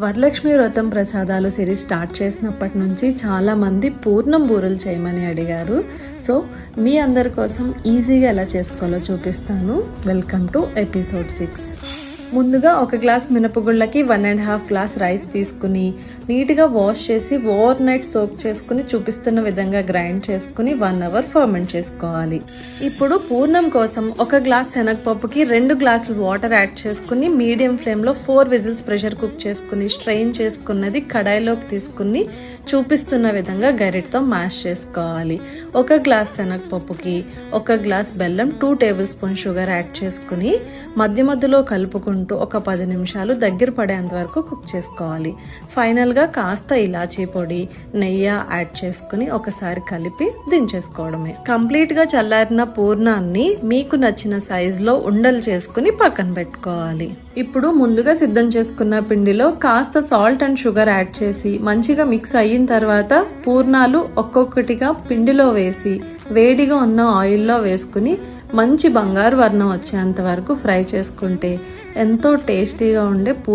వరలక్ష్మి వ్రతం ప్రసాదాలు series start చేసినప్పటి నుంచి చాలామంది పూర్ణం బూరెలు చేయమని అడిగారు. సో మీ అందరి కోసం ఈజీగా ఎలా చేసుకోవాలో చూపిస్తాను. Welcome to episode 6. ముందుగా ఒక గ్లాస్ మినపగుళ్ళకి 1.5 గ్లాస్ రైస్ తీసుకుని నీట్గా వాష్ చేసి ఓవర్ నైట్ సోక్ చేసుకుని చూపిస్తున్న విధంగా గ్రైండ్ చేసుకుని 1 అవర్ ఫర్మెంట్ చేసుకోవాలి. ఇప్పుడు పూర్ణం కోసం ఒక గ్లాస్ శనగపప్పుకి 2 గ్లాసులు వాటర్ యాడ్ చేసుకుని మీడియం ఫ్లేమ్లో 4 విజిల్స్ ప్రెషర్ కుక్ చేసుకుని స్ట్రెయిన్ చేసుకున్నది కడాయిలోకి తీసుకుని చూపిస్తున్న విధంగా గరిటతో మ్యాష్ చేసుకోవాలి. ఒక గ్లాస్ శనగపప్పుకి 1 గ్లాస్ బెల్లం, 2 టేబుల్ స్పూన్ షుగర్ యాడ్ చేసుకుని మధ్య మధ్యలో కలుపుకుంటూ ఒక 10 నిమిషాలు దగ్గర పడేంత వరకు కుక్ చేసుకోవాలి. ఫైనల్గా కాస్త ఇలాచీ పొడి, నెయ్యి యాడ్ చేసుకుని ఒకసారి కలిపి దించేసుకోవడమే. కంప్లీట్గా చల్లారిన పూర్ణాన్ని మీకు నచ్చిన సైజులో ఉండలు చేసుకుని పక్కన పెట్టుకోవాలి. ఇప్పుడు ముందుగా సిద్ధం చేసుకున్న పిండిలో కాస్త సాల్ట్ అండ్ షుగర్ యాడ్ చేసి మంచిగా మిక్స్ అయిన తర్వాత పూర్ణాలు ఒక్కొక్కటిగా పిండిలో వేసి వేడిగా ఉన్న ఆయిల్లో వేసుకుని మంచి బంగారు వర్ణం వచ్చేంత వరకు ఫ్రై చేసుకుంటే ఎంతో టేస్టీగా ఉండే